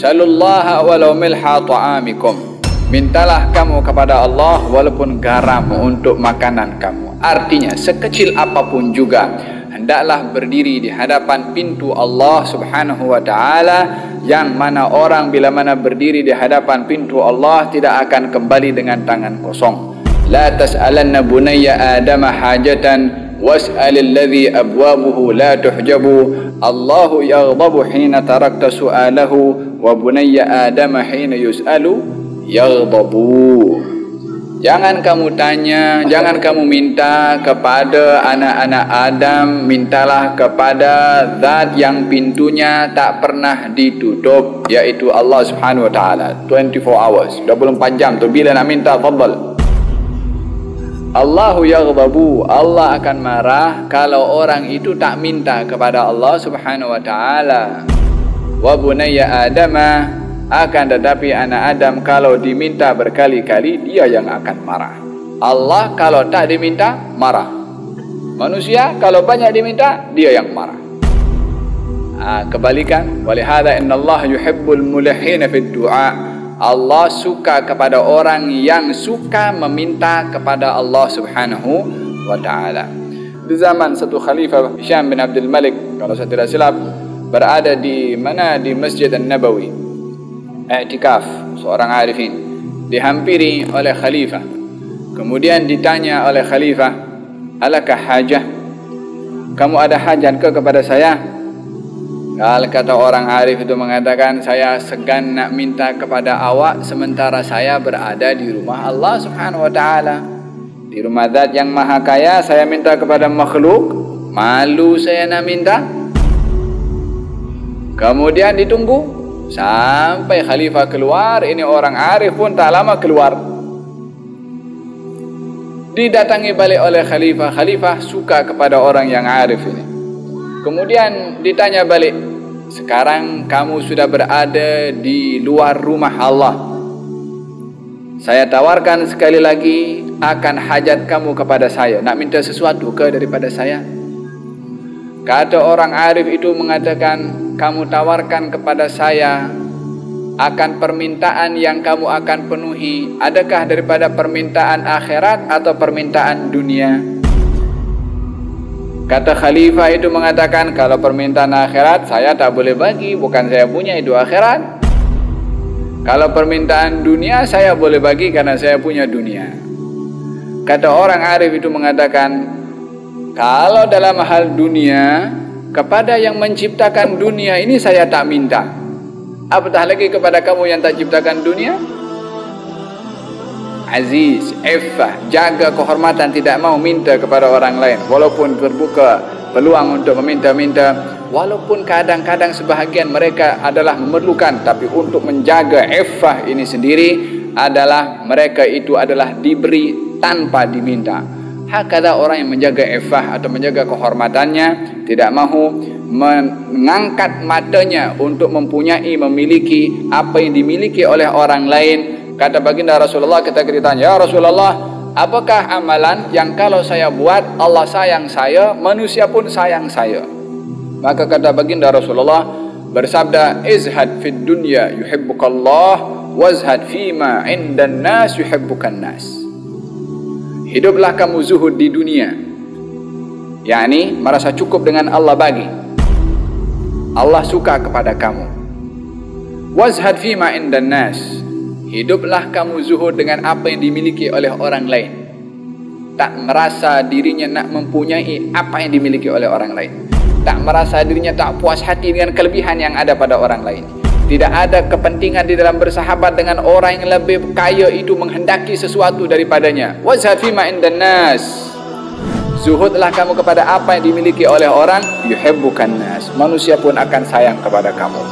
Salullaha walau milha ta'amikum. Mintalah kamu kepada Allah walaupun garam untuk makanan kamu. Artinya sekecil apapun juga hendaklah berdiri di hadapan pintu Allah Subhanahu wa taala, yang mana orang bila mana berdiri di hadapan pintu Allah tidak akan kembali dengan tangan kosong. La tas'alanna bunayya adama hajatan was'alil ladzi abwabuhu la tuhjabu. Allahu yaghdabu hina tarakta su'alahu wa bunayya adama hina yus'alu yaghdabu. Jangan kamu tanya, jangan kamu minta kepada anak-anak Adam, mintalah kepada zat yang pintunya tak pernah ditutup, yaitu Allah Subhanahu wa taala. 24 hours, 24 jam tu bila nak minta, fadhal. Allahu yaghdabu, Allah akan marah kalau orang itu tak minta kepada Allah Subhanahu wa taala. Wa bunayya adama, akan tetapi anak Adam kalau diminta berkali-kali dia yang akan marah. Allah kalau tak diminta marah. Manusia kalau banyak diminta dia yang marah. Kebalikan, walihada innallaha yuhibbul mulihina fid du'a. Allah suka kepada orang yang suka meminta kepada Allah Subhanahu wa taala. Di zaman satu khalifah Hisham bin Abdul Malik, kalau saya tidak silap, berada di mana, di Masjid An-Nabawi, i'tikaf seorang arifin, dihampiri oleh khalifah. Kemudian ditanya oleh khalifah, alakah hajah? Kamu ada hajat ke kepada saya? Kalau kata orang arif itu mengatakan, saya segan nak minta kepada awak sementara saya berada di rumah Allah Subhanahu wa taala, di rumah zat yang maha kaya. Saya minta kepada makhluk, malu saya nak minta. Kemudian ditunggu sampai khalifah keluar. Ini orang arif pun tak lama keluar. Didatangi balik oleh khalifah. Khalifah suka kepada orang yang arif ini. Kemudian ditanya balik, sekarang kamu sudah berada di luar rumah Allah, saya tawarkan sekali lagi akan hajat kamu kepada saya. Nak minta sesuatu ke daripada saya? Kata orang arif itu mengatakan, kamu tawarkan kepada saya akan permintaan yang kamu akan penuhi, adakah daripada permintaan akhirat atau permintaan dunia? Kata khalifah itu mengatakan, kalau permintaan akhirat saya tak boleh bagi, bukan saya punya itu akhirat. Kalau permintaan dunia saya boleh bagi karena saya punya dunia. Kata orang arif itu mengatakan, kalau dalam hal dunia, kepada yang menciptakan dunia ini saya tak minta, apatah lagi kepada kamu yang tak ciptakan dunia. Aziz, iffah, jaga kehormatan, tidak mau minta kepada orang lain, walaupun terbuka peluang untuk meminta-minta, walaupun kadang-kadang sebahagian mereka adalah memerlukan, tapi untuk menjaga iffah ini sendiri adalah mereka itu adalah diberi tanpa diminta. Hakala orang yang menjaga iffah atau menjaga kehormatannya tidak mahu mengangkat matanya untuk memiliki apa yang dimiliki oleh orang lain. Kata baginda Rasulullah, kita ditanya, ya Rasulullah, apakah amalan yang kalau saya buat Allah sayang saya, manusia pun sayang saya? Maka kata baginda Rasulullah bersabda, izhad fid dunya yuhibbukallah wazhad fima indan nas yuhibbukan nas. Hiduplah kamu zuhud di dunia, yakni merasa cukup dengan Allah bagi, Allah suka kepada kamu. Wazhad fima indan nas, hiduplah kamu zuhud dengan apa yang dimiliki oleh orang lain, tak merasa dirinya nak mempunyai apa yang dimiliki oleh orang lain, tak merasa dirinya tak puas hati dengan kelebihan yang ada pada orang lain. Tidak ada kepentingan di dalam bersahabat dengan orang yang lebih kaya itu menghendaki sesuatu daripadanya. Wazhad fima indan nas, zuhudlah kamu kepada apa yang dimiliki oleh orang, yuhibbukan nas, manusia pun akan sayang kepada kamu.